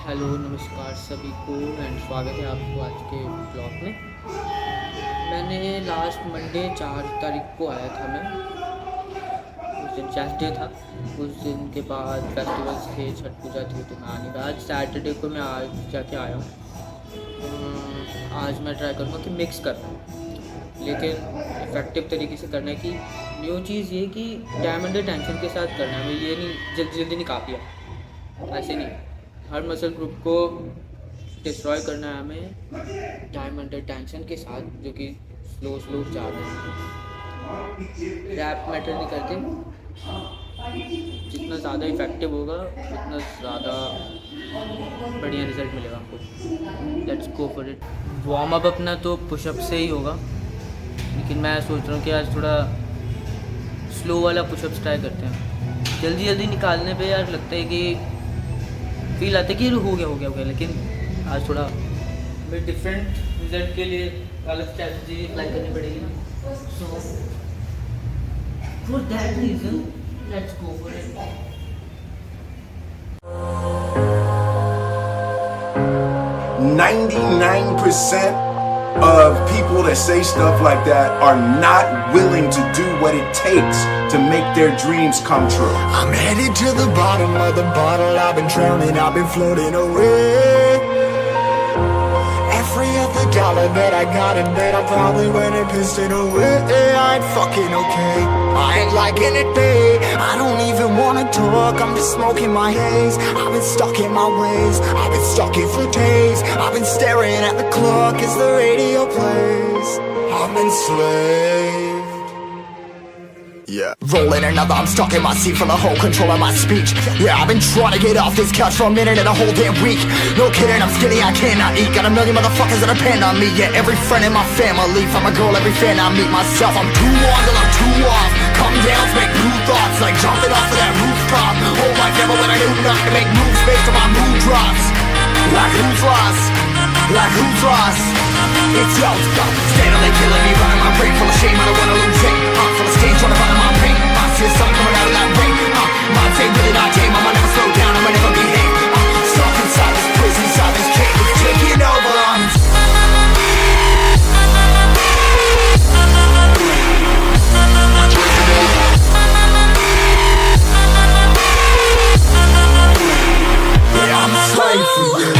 Hello नमस्कार सभी को एंड स्वागत है आपको आज के ब्लॉग में। मैंने लास्ट मंडे 4 तारीख को आया था। मैं उस दिन चर्च डे था। उस दिन के बाद फेस्टिवल्स थे, छठ पूजा थी, तो मैं आने का आज सैटरडे को मैं आज जाके आया हूँ। आज मैं ट्राई करूँगा कि मिक्स करना, लेकिन इफ़ेक्टिव तरीके से करना है। कि न्यू चीज़ ये कि टाइम अंडर टेंशन के साथ करना है। ये नहीं जल्दी जल्दी नहीं काफ़ी है, ऐसे नहीं। हर मसल ग्रुप को डिस्ट्रॉय करना है हमें टाइम अंडर टेंशन के साथ, जो कि स्लो स्लो जा रहे हैं। रैप मैटर नहीं करते, जितना ज़्यादा इफ़ेक्टिव होगा उतना ज़्यादा बढ़िया रिजल्ट मिलेगा आपको। Let's go for it. Warm up अपना तो पुशअप से ही होगा, लेकिन मैं सोच रहा हूँ कि आज थोड़ा स्लो वाला पुशअप्स ट्राई करते हैं। जल्दी जल्दी निकालने पे यार लगता है कि फील आता है कि हो गया, लेकिन आज थोड़ा डिफरेंट रिजल्ट के लिए अलग स्ट्रैटेजी अप्लाई करनी पड़ेगी ना। So for that reason let's go for it. 99% of people that say stuff like that are not willing to do what it takes to make their dreams come true. I'm headed to the bottom of the bottle. I've been drowning, I've been floating away. Every other dollar that I got in bed, I probably went and pissed it away. I ain't fucking okay, I ain't liking it, babe. I don't even wanna talk, I'm just smoking my haze. I've been stuck in my ways, I've been stuck here for days. I've been staring at the clock as the radio plays. I'm enslaved. Yeah, rolling another, I'm stuck in my seat for the whole control of my speech. Yeah, I've been trying to get off this couch for a minute and a whole damn week. No kidding, I'm skinny, I cannot eat. Got a million motherfuckers that depend on me. Yeah, every friend in my family, from a girl, every fan I meet myself. I'm too on till I'm too off. Come down, make new thoughts, like jumping off of that rooftop. Whole life never when I knew not to make moves based on my mood drops. Like who's lost? Like who's lost? It's yo, steadily killing me, running my brain full of shame. I don't wanna lose it, full of stage, trying to find my pain. I see the sun coming out of that rain. Mind ain't really not tame, I'ma never slow down, I'ma never behave. Stuck inside this prison, inside this cage, it's taking over. Yeah, I'm a slave for you.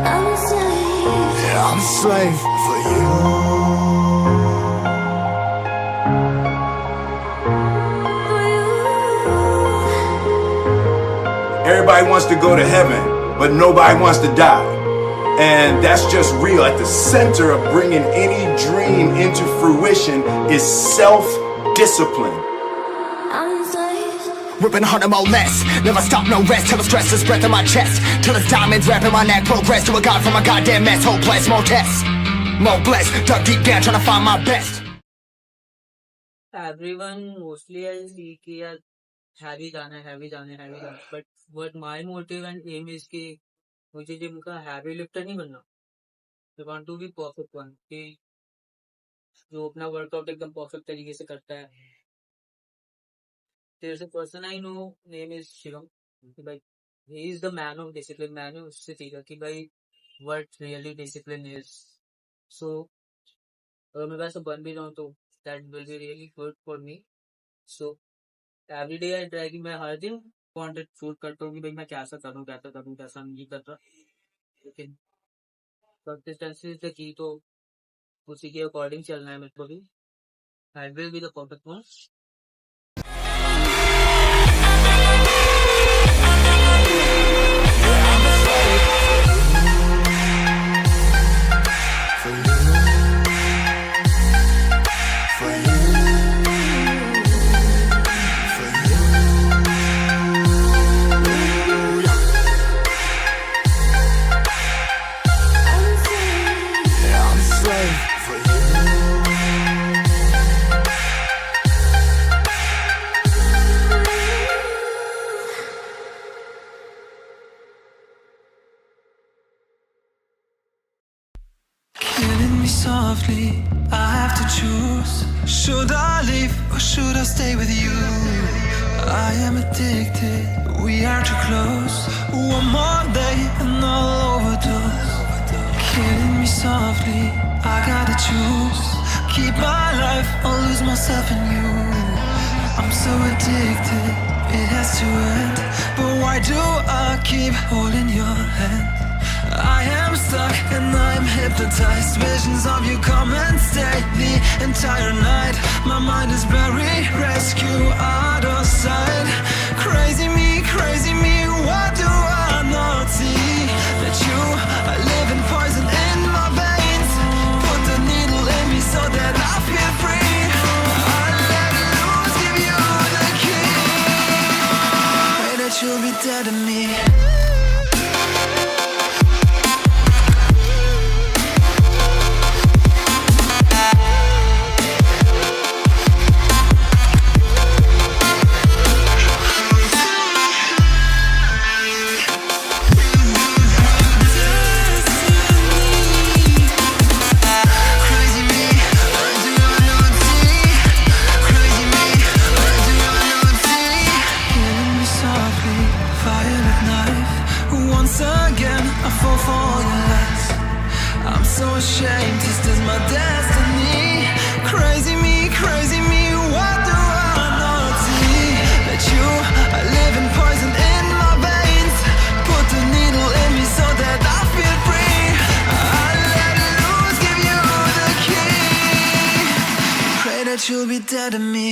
I'm a slave for you. Everybody wants to go to heaven, but nobody wants to die. And that's just real. At the center of bringing any dream into fruition is self-discipline. Ripping harder, more less. Never stop, no rest. Till the stress is breath in my chest. Till it's diamonds wrapping my neck. Progress to a god from a goddamn mess. Hopeless, more tests, more blessed. Dug deep down trying to find my best. Everyone mostly I see कि यार heavy जाना है, but my motive and aim is कि मुझे gym का heavy lifter नहीं बनना। I want to be perfect one, कि जो अपना वर्कआउट एकदम परफेक्ट तरीके से करता है। There's a person I know, name is Shivam. कि भाई he is the man of discipline। मैंने उससे सीखा कि भाई what really discipline is। So अगर मैं वैसे बन भी जाऊँ तो that will be really good for me। So every day I try कि मैं हर दिन वांटेड शूट करता हूँ कि भाई मैं कैसा करूँ, कैसा नहीं कर रहा, लेकिन कंसिस्टेंसी इज द की। तो उसी के अकॉर्डिंग चलना है मेरे को भी। I will be the perfect one. me softly, I have to choose. Should I leave or should I stay with you? I am addicted, we are too close. One more day and I'll overdose. Killing me softly, I gotta choose. Keep my life or lose myself in you. I'm so addicted, it has to end. But why do I keep holding your hand? I am stuck and I'm hypnotized. Visions of you come and stay the entire night. My mind is buried, rescue out of sight. Crazy me, what do I not see? That you are living poison in my veins. Put the needle in me so that I feel free. I let loose, give you the key. Pray that you'll be dead to me. Ashamed, this is my destiny. Crazy me, what do I not see? That you are living poison in my veins. Put the needle in me so that I feel free. I let loose, give you the key. Pray that you'll be dead to me.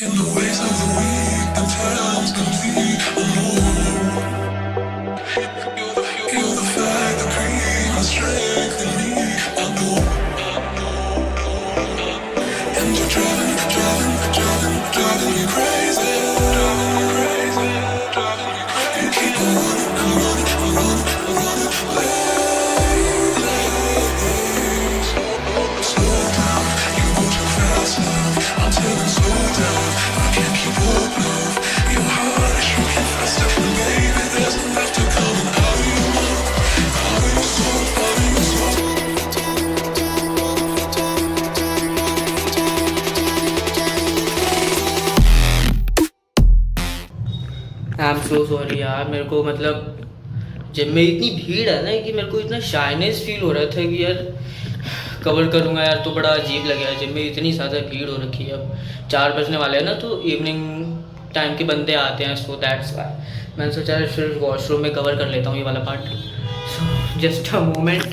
In the ways of the weak, the times complete alone. You're the fire, the cream, my strength in me, I know. And you're driving me crazy. You keep on running, slow down, you go too fast now. I'm taking slow down. I can't keep up, love. Your heart is shrinking faster, and baby, there's enough to come out of your mouth, out of your soul, out of your soul. I am so sorry यार, मेरे को मतलब gym में इतनी भीड़ है ना कि मेरे को इतना शाइनेस फील हो रहा था कि यार कवर करूँगा यार तो बड़ा अजीब लगेगा। जिम में इतनी ज़्यादा भीड़ हो रखी है, अब 4 बजने वाले हैं ना, तो इवनिंग टाइम के बंदे आते हैं, सो दैट्स वाई मैंने सोचा फिर वॉशरूम में कवर कर लेता हूँ ये वाला part. So just a moment.